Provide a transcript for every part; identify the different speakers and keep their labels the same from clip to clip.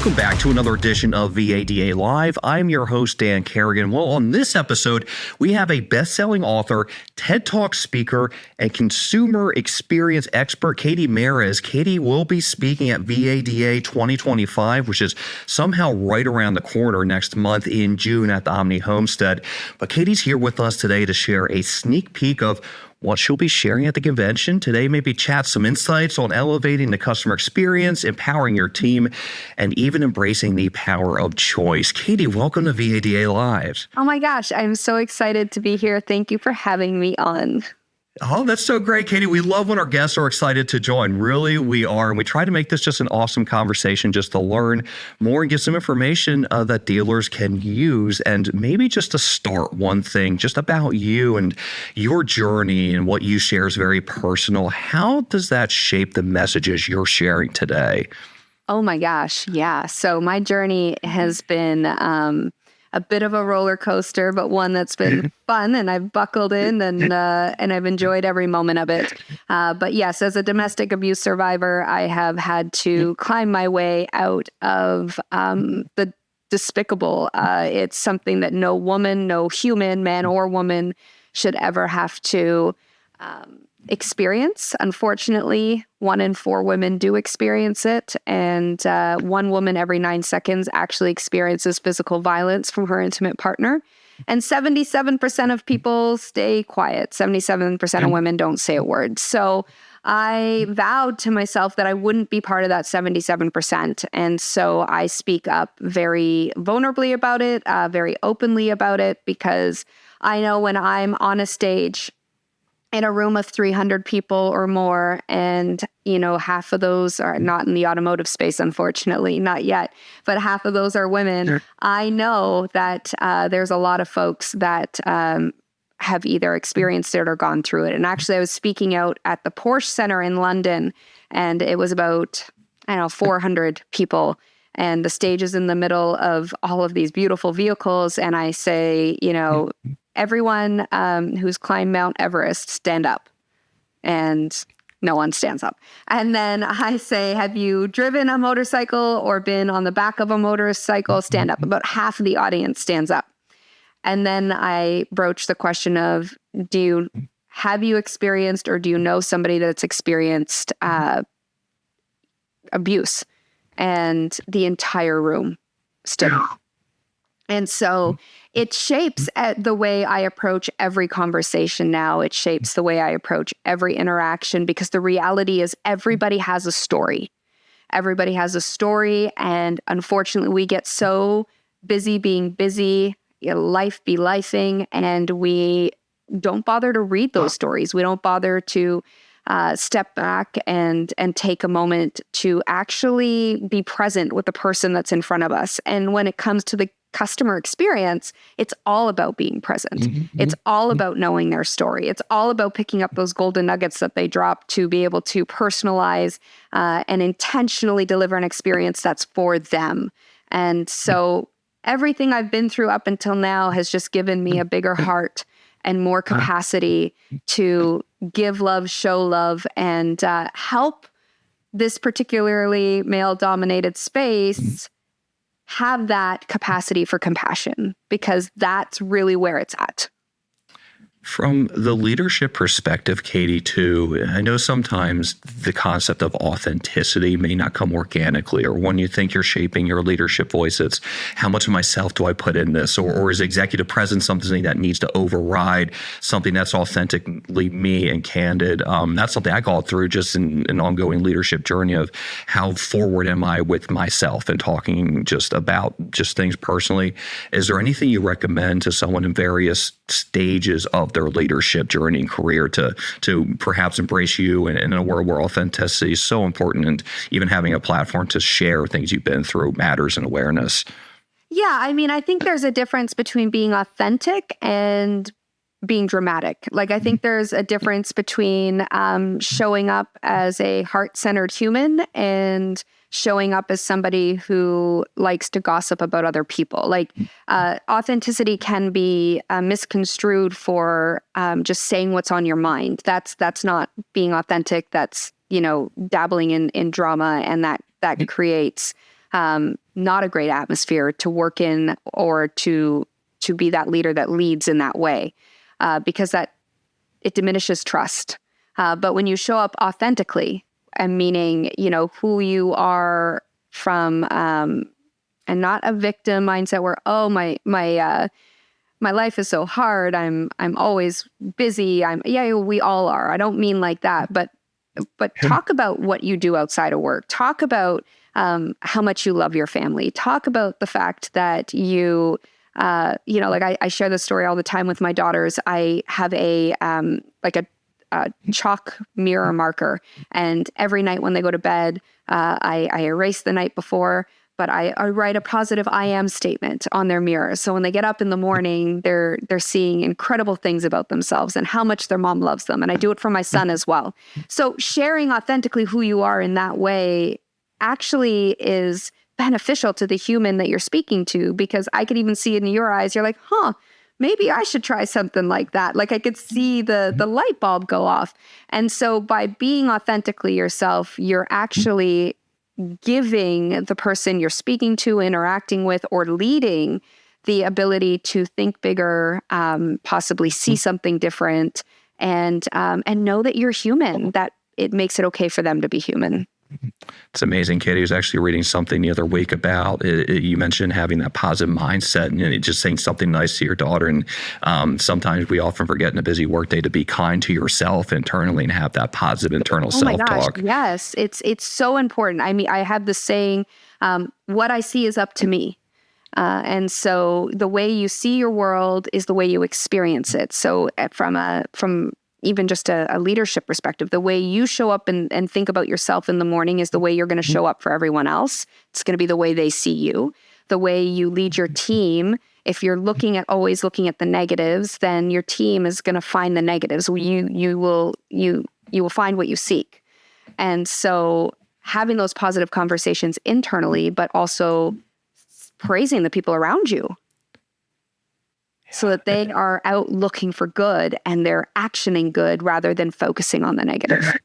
Speaker 1: Welcome back to another edition of VADA Live. I'm your host, Dan Carrigan. Well, on this episode, we have a best-selling author, TED Talk speaker, and consumer experience expert, Katie Mares. Katie will be speaking at VADA 2025, which is somehow right around the corner next month in June at the Omni Homestead. But Katie's here with us today to share a sneak peek of what she'll be sharing at the convention. Today, maybe chat some insights on elevating the customer experience, empowering your team, and even embracing the power of choice. Katie, welcome to VADA Live.
Speaker 2: Oh my gosh, I'm so excited to be here. Thank you for having me on.
Speaker 1: Oh, that's so great, Katie. We love when our guests are excited to join. Really, we are. And we try to make this just an awesome conversation just to learn more and get some information that dealers can use. And maybe just to start one thing just about you and your journey and what you share is very personal. How does that shape the messages you're sharing today?
Speaker 2: Oh my gosh. Yeah. So my journey has been a bit of a roller coaster, but one that's been fun, and I've buckled in and I've enjoyed every moment of it. But yes, as a domestic abuse survivor, I have had to climb my way out of the despicable. It's something that no woman, no human, man or woman, should ever have to experience. Unfortunately, 1 in 4 women do experience it, and 1 woman every 9 seconds actually experiences physical violence from her intimate partner. And 77% of people stay quiet. 77% of women don't say a word. So I vowed to myself that I wouldn't be part of that 77%. And so I speak up very vulnerably about it, very openly about it, because I know when I'm on a stage in a room of 300 people or more, and, half of those are not in the automotive space, unfortunately, not yet, but half of those are women. Sure. I know that there's a lot of folks that have either experienced it or gone through it. And actually, I was speaking out at the Porsche Center in London, and it was about, 400 people. And the stage is in the middle of all of these beautiful vehicles. And I say, everyone who's climbed Mount Everest, stand up. And no one stands up. And then I say, have you driven a motorcycle or been on the back of a motorcycle? Stand up. About half of the audience stands up. And then I broach the question of, have you experienced, or do you know somebody that's experienced abuse? And the entire room stood up. And so it shapes the way I approach every conversation now. It shapes the way I approach every interaction, because the reality is everybody has a story. Everybody has a story. And unfortunately, we get so busy being busy, life be lifing, and we don't bother to read those stories. We don't bother to step back and take a moment to actually be present with the person that's in front of us. And when it comes to the customer experience, it's all about being present. Mm-hmm. It's all about knowing their story. It's all about picking up those golden nuggets that they drop to be able to personalize and intentionally deliver an experience that's for them. And so everything I've been through up until now has just given me a bigger heart and more capacity to give love, show love, and help this particularly male-dominated space have that capacity for compassion, because that's really where it's at.
Speaker 1: From the leadership perspective, Katie, too, I know sometimes the concept of authenticity may not come organically, or when you think you're shaping your leadership voice, it's how much of myself do I put in this? Or is executive presence something that needs to override something that's authentically me and candid? That's something I go through just in an ongoing leadership journey of how forward am I with myself and talking just about just things personally. Is there anything you recommend to someone in various stages of their leadership journey and career to perhaps embrace you in a world where authenticity is so important, and even having a platform to share things you've been through matters in awareness?
Speaker 2: Yeah, I think there's a difference between being authentic and being dramatic. I think there's a difference between showing up as a heart-centered human and showing up as somebody who likes to gossip about other people. Authenticity can be misconstrued for just saying what's on your mind. That's not being authentic. That's, dabbling in drama, and that creates not a great atmosphere to work in or to be that leader that leads in that way, because it diminishes trust. But when you show up authentically, and meaning, who you are from, and not a victim mindset where, oh, my life is so hard. I'm always busy. We all are. I don't mean like that, but talk about what you do outside of work. Talk about how much you love your family. Talk about the fact that you, like I share this story all the time with my daughters. I have a chalk mirror marker, and every night when they go to bed, I erase the night before, but I write a positive I am statement on their mirror. So when they get up in the morning, they're seeing incredible things about themselves and how much their mom loves them. And I do it for my son as well. So sharing authentically who you are in that way actually is beneficial to the human that you're speaking to, because I could even see it in your eyes. You're like, maybe I should try something like that. Like I could see the light bulb go off. And so by being authentically yourself, you're actually giving the person you're speaking to, interacting with, or leading the ability to think bigger, possibly see something different, and know that you're human, that it makes it okay for them to be human.
Speaker 1: It's amazing. Katie was actually reading something the other week about you mentioned having that positive mindset and just saying something nice to your daughter. And sometimes we often forget in a busy workday to be kind to yourself internally and have that positive internal self-talk.
Speaker 2: Yes, it's so important. I mean, I have this saying, what I see is up to me. And so the way you see your world is the way you experience it. So from even just a leadership perspective, the way you show up and think about yourself in the morning is the way you're going to show up for everyone else. It's going to be the way they see you. The way you lead your team, if you're always looking at the negatives, then your team is going to find the negatives. You will find what you seek. And so having those positive conversations internally, but also praising the people around you, so that they are out looking for good and they're actioning good rather than focusing on the negative.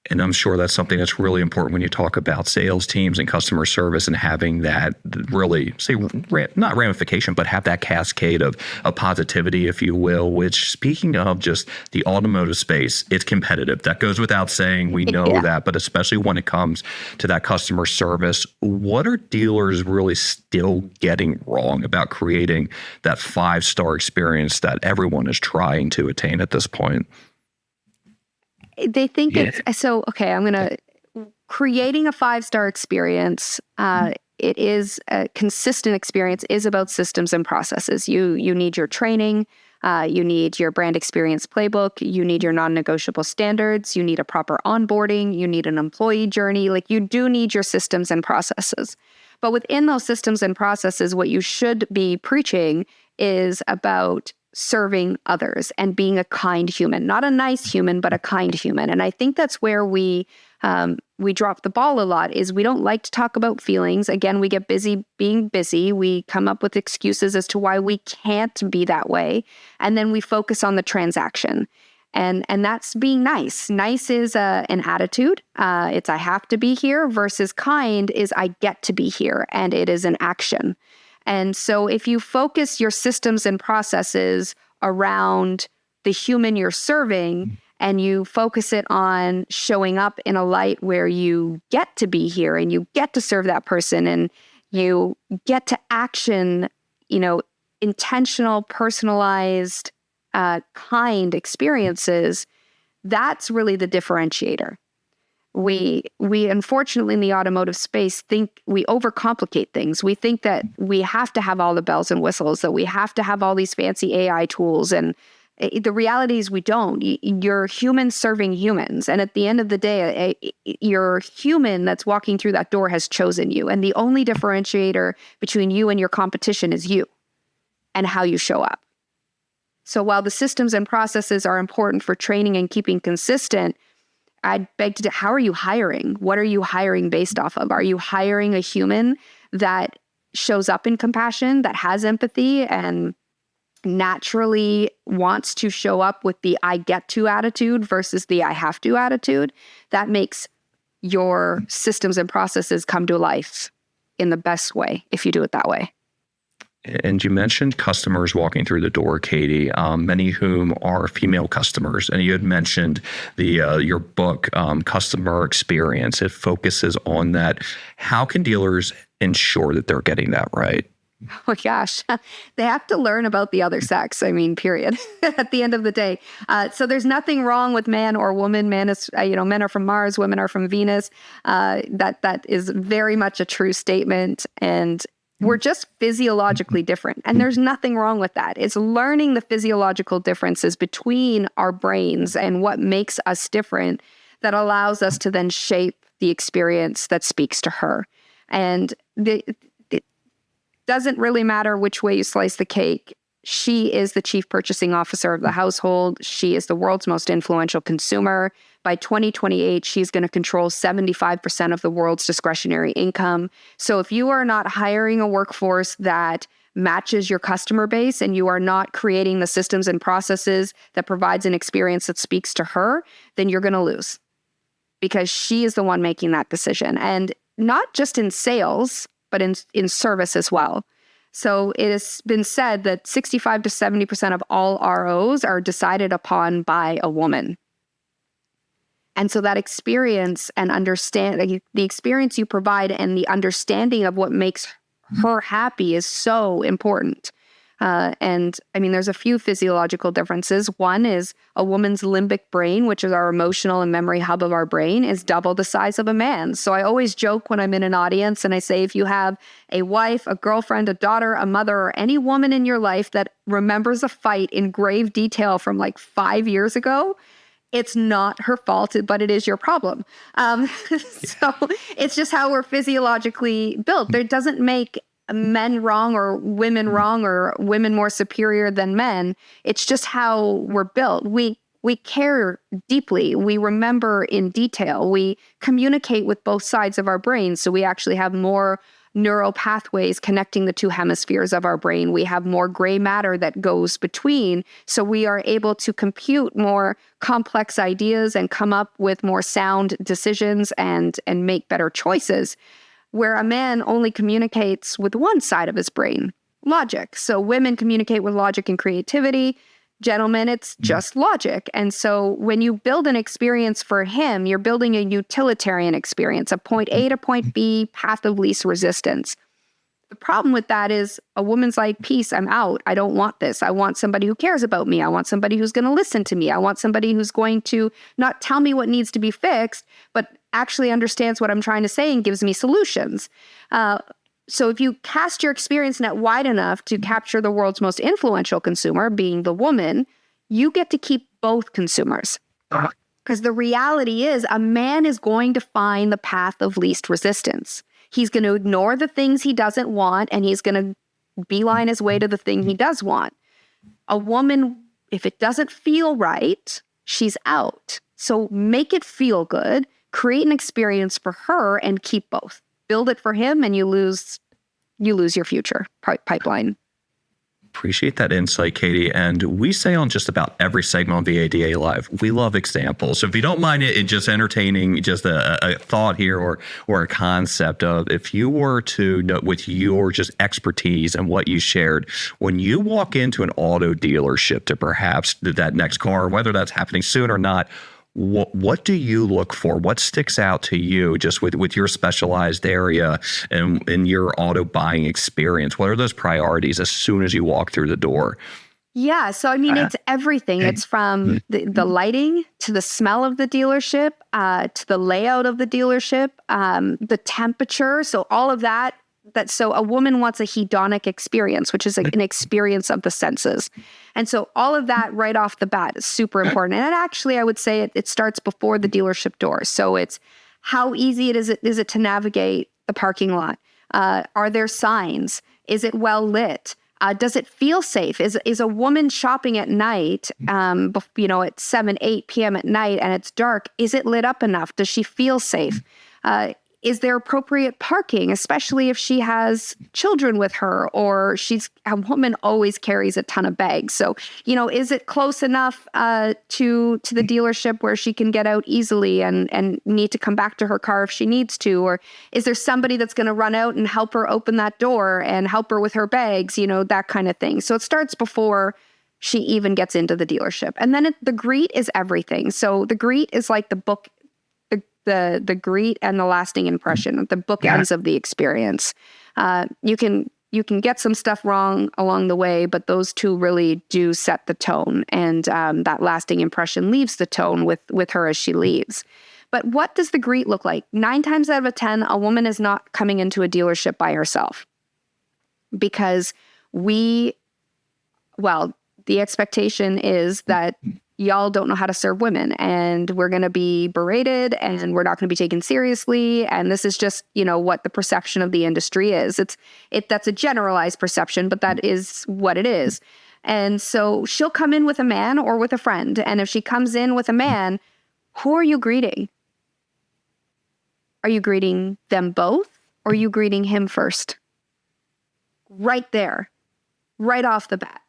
Speaker 1: And I'm sure that's something that's really important when you talk about sales teams and customer service, and having that really, say, not ramification, but have that cascade of positivity, if you will, which, speaking of just the automotive space, it's competitive. That goes without saying. We know that, but especially when it comes to that customer service, what are dealers really still getting wrong about creating that 5-star experience that everyone is trying to attain at this point?
Speaker 2: They think it's so, okay, creating a 5-star experience. It is a consistent experience, is about systems and processes. You need your training, you need your brand experience playbook, you need your non-negotiable standards, you need a proper onboarding, you need an employee journey. Like, you do need your systems and processes. But within those systems and processes, what you should be preaching is about serving others and being a kind human, not a nice human, but a kind human. And I think that's where we drop the ball a lot, is we don't like to talk about feelings. Again, we get busy being busy. We come up with excuses as to why we can't be that way. And then we focus on the transaction. And that's being nice. Nice is an attitude. It's I have to be here, versus kind is I get to be here, and it is an action. And so if you focus your systems and processes around the human you're serving, and you focus it on showing up in a light where you get to be here and you get to serve that person and you get to action, intentional, personalized, kind experiences, that's really the differentiator. We unfortunately in the automotive space think we overcomplicate things. We think that we have to have all the bells and whistles, that we have to have all these fancy AI tools. And the reality is we don't. You're humans serving humans. And at the end of the day, your human that's walking through that door has chosen you. And the only differentiator between you and your competition is you and how you show up. So while the systems and processes are important for training and keeping consistent, I'd beg to, how are you hiring? What are you hiring based off of? Are you hiring a human that shows up in compassion, that has empathy, and naturally wants to show up with the I get to attitude versus the I have to attitude? That makes your systems and processes come to life in the best way if you do it that way.
Speaker 1: And you mentioned customers walking through the door, Katie, many whom are female customers. And you had mentioned your book, Customer Experience. It focuses on that. How can dealers ensure that they're getting that right?
Speaker 2: Oh gosh, they have to learn about the other sex. I mean, period. At the end of the day, so there's nothing wrong with man or woman. Man is, men are from Mars, women are from Venus. That is very much a true statement, and we're just physiologically different, and there's nothing wrong with that. It's learning the physiological differences between our brains and what makes us different that allows us to then shape the experience that speaks to her. And doesn't really matter which way you slice the cake. She is the chief purchasing officer of the household. She is the world's most influential consumer. By 2028, she's going to control 75% of the world's discretionary income. So if you are not hiring a workforce that matches your customer base and you are not creating the systems and processes that provides an experience that speaks to her, then you're going to lose, because she is the one making that decision. And not just in sales, but in service as well. So it has been said that 65 to 70% of all ROs are decided upon by a woman. And so that experience and the experience you provide and the understanding of what makes her happy is so important. And I mean, there's a few physiological differences. One is a woman's limbic brain, which is our emotional and memory hub of our brain, is double the size of a man's. So I always joke when I'm in an audience and I say, if you have a wife, a girlfriend, a daughter, a mother, or any woman in your life that remembers a fight in grave detail from like 5 years ago, it's not her fault, but it is your problem. So it's just how we're physiologically built. It doesn't make men wrong or women more superior than men. It's just how we're built. We care deeply. We remember in detail. We communicate with both sides of our brain. So we actually have more neural pathways connecting the two hemispheres of our brain. We have more gray matter that goes between. So we are able to compute more complex ideas and come up with more sound decisions and make better choices, where a man only communicates with one side of his brain, logic. So women communicate with logic and creativity. Gentlemen, it's just logic. And so when you build an experience for him, you're building a utilitarian experience, a point A to point B, path of least resistance. The problem with that is a woman's like, peace, I'm out. I don't want this. I want somebody who cares about me. I want somebody who's going to listen to me. I want somebody who's going to not tell me what needs to be fixed, but actually understands what I'm trying to say and gives me solutions. So if you cast your experience net wide enough to capture the world's most influential consumer, being the woman, you get to keep both consumers. Because the reality is a man is going to find the path of least resistance. He's going to ignore the things he doesn't want, and he's going to beeline his way to the thing he does want. A woman, if it doesn't feel right, she's out. So make it feel good, create an experience for her, and keep both. Build it for him, and you lose your future pipeline.
Speaker 1: Appreciate that insight, Katie. And we say on just about every segment on VADA Live, we love examples. So if you don't mind it just entertaining just a thought here or a concept of, if you were to, with your just expertise and what you shared, when you walk into an auto dealership to perhaps that next car, whether that's happening soon or not, what do you look for? What sticks out to you just with your specialized area and in your auto buying experience? What are those priorities as soon as you walk through the door?
Speaker 2: Yeah. So, I mean, it's everything. It's from the lighting to the smell of the dealership, to the layout of the dealership, the temperature. So all of that. So a woman wants a hedonic experience, which is an experience of the senses. And so all of that right off the bat is super important. And actually, I would say it starts before the dealership door. So it's how easy is it to navigate the parking lot? Are there signs? Is it well lit? Does it feel safe? Is a woman shopping at night, at 7, 8 p.m. at night and it's dark, is it lit up enough? Does she feel safe? is there appropriate parking, especially if she has children with her, or a woman always carries a ton of bags. So, is it close enough to the dealership where she can get out easily and need to come back to her car if she needs to? Or is there somebody that's going to run out and help her open that door and help her with her bags, that kind of thing. So it starts before she even gets into the dealership. And then the greet is everything. So the greet is like the book, the greet and the lasting impression, the bookends of the experience. You can get some stuff wrong along the way, but those two really do set the tone. And that lasting impression leaves the tone with her as she leaves. But what does the greet look like? 9 times out of 10, a woman is not coming into a dealership by herself, because the expectation is that y'all don't know how to serve women, and we're going to be berated, and we're not going to be taken seriously. And this is just, what the perception of the industry is. That's a generalized perception, but that is what it is. And so she'll come in with a man or with a friend. And if she comes in with a man, who are you greeting? Are you greeting them both, or are you greeting him first? Right there, right off the bat.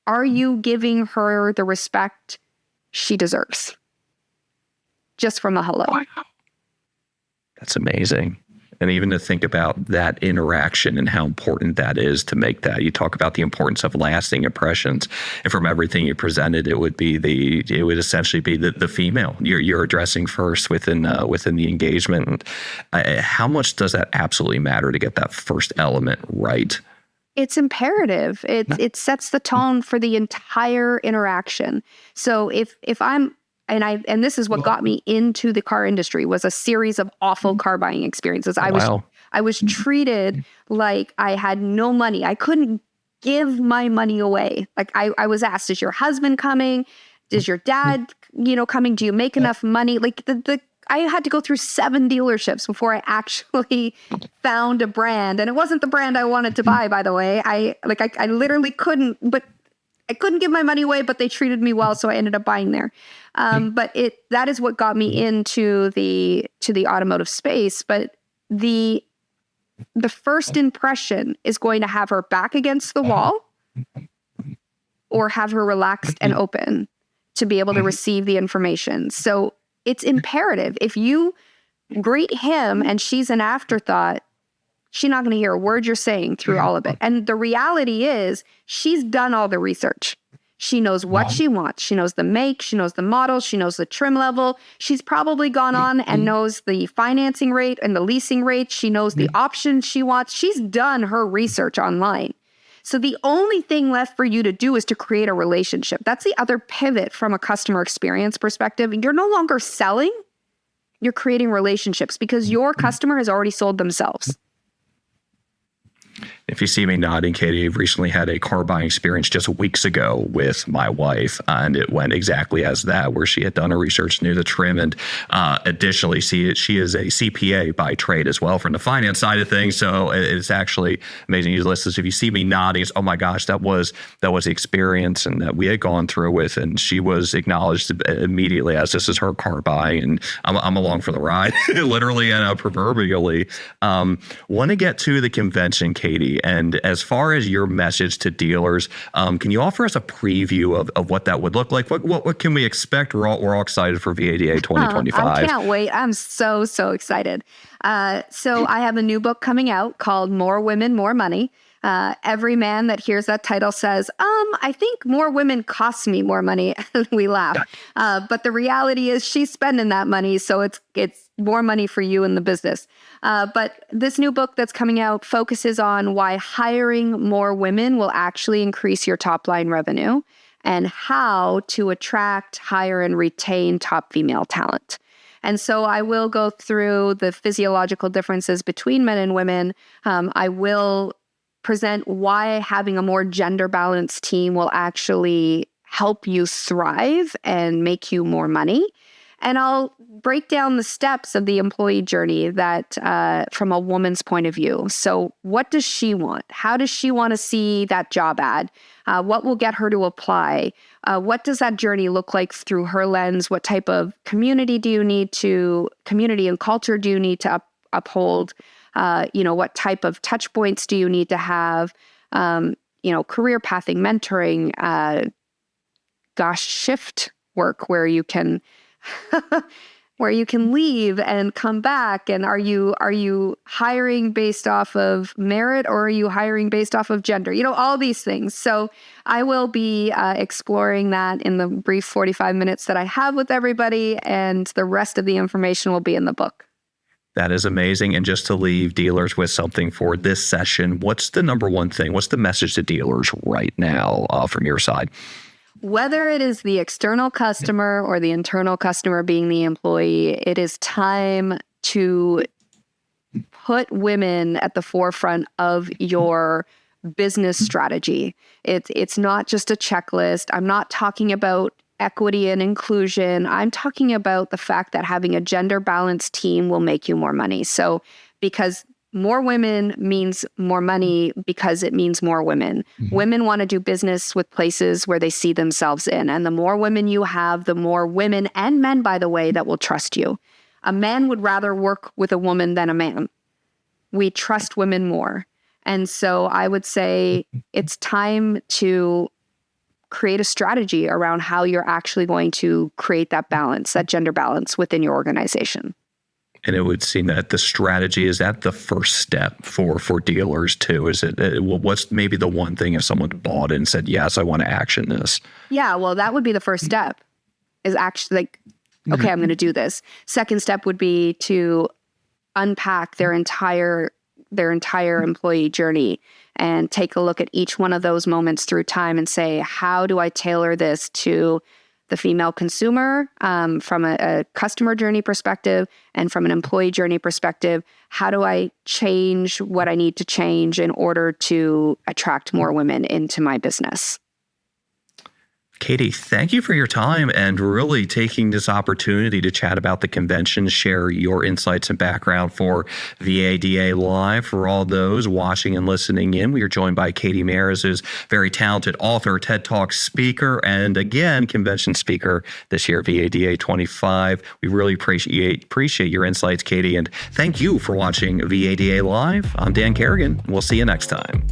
Speaker 2: Are you giving her the respect she deserves? Just from a hello.
Speaker 1: Wow. That's amazing. And even to think about that interaction and how important that is to make that. You talk about the importance of lasting impressions. And from everything you presented, it would essentially be the female you're addressing first within the engagement. How much does that absolutely matter to get that first element right?
Speaker 2: It's imperative. It sets the tone for the entire interaction. So if I'm, and this is what got me into the car industry, was a series of awful car buying experiences. I was treated like I had no money. I couldn't give my money away. Like I was asked, is your husband coming? Is your dad, coming? Do you make enough money? Like I had to go through 7 dealerships before I actually found a brand. And it wasn't the brand I wanted to buy, by the way. I literally couldn't, but I couldn't give my money away, but they treated me well. So I ended up buying there. But that is what got me into the automotive space. But the first impression is going to have her back against the wall or have her relaxed and open to be able to receive the information. So it's imperative. If you greet him and she's an afterthought, she's not going to hear a word you're saying through all of it. And the reality is she's done all the research. She knows what she wants. She knows the make, she knows the model, she knows the trim level. She's probably gone on and knows the financing rate and the leasing rate. She knows the options she wants. She's done her research online. So the only thing left for you to do is to create a relationship. That's the other pivot from a customer experience perspective. You're no longer selling, you're creating relationships because your customer has already sold themselves.
Speaker 1: If you see me nodding, Katie, I've recently had a car buying experience just weeks ago with my wife, and it went exactly as that, where she had done her research, knew the trim, and additionally, she is a CPA by trade as well from the finance side of things. So it's actually amazing. Listeners, if you see me nodding, it's, oh my gosh, that was the experience and that we had gone through with, and she was acknowledged immediately as this is her car buying, and I'm along for the ride, literally and proverbially. Want to get to the convention, Katie. And as far as your message to dealers, can you offer us a preview of what that would look like? What can we expect? We're all excited for VADA 2025.
Speaker 2: I can't wait. I'm so excited. So I have a new book coming out called More Women, More Money. Every man that hears that title says, I think more women cost me more money. We laugh. But the reality is she's spending that money. So it's more money for you in the business. But this new book that's coming out focuses on why hiring more women will actually increase your top line revenue and how to attract, hire, and retain top female talent. And so I will go through the physiological differences between men and women. I will present why having a more gender balanced team will actually help you thrive and make you more money. And I'll break down the steps of the employee journey that from a woman's point of view. So what does she want? How does she want to see that job ad? What will get her to apply? What does that journey look like through her lens? What type of community and culture do you need to uphold? What type of touch points do you need to have? Career pathing, mentoring, shift work where you can where you can leave and come back. And are you hiring based off of merit, or are you hiring based off of gender? All these things. So I will be exploring that in the brief 45 minutes that I have with everybody, and the rest of the information will be in the book.
Speaker 1: That is amazing. And just to leave dealers with something for this session, what's the number one thing? What's the message to dealers right now from your side?
Speaker 2: Whether it is the external customer or the internal customer being the employee, it is time to put women at the forefront of your business strategy. It's not just a checklist. I'm not talking about equity and inclusion. I'm talking about the fact that having a gender balanced team will make you more money. So because more women means more money, because it means more women. Mm-hmm. Women want to do business with places where they see themselves in. And the more women you have, the more women and men, by the way, that will trust you. A man would rather work with a woman than a man. We trust women more. And so I would say it's time to create a strategy around how you're actually going to create that balance, that gender balance within your organization.
Speaker 1: And it would seem that the strategy is at the first step for dealers too. Is it? What's maybe the one thing if someone bought it and said, "Yes, I want to action this"? Yeah,
Speaker 2: well, that would be the first step. Is actually okay, I'm going to do this. Second step would be to unpack their entire employee journey and take a look at each one of those moments through time and say, how do I tailor this to the female consumer from a customer journey perspective and from an employee journey perspective? How do I change what I need to change in order to attract more women into my business?
Speaker 1: Katie, thank you for your time and really taking this opportunity to chat about the convention, share your insights and background for VADA Live. For all those watching and listening in, we are joined by Katie Mares, who's very talented author, TED Talk speaker, and again, convention speaker this year, VADA 25. We really appreciate your insights, Katie, and thank you for watching VADA Live. I'm Dan Carrigan. We'll see you next time.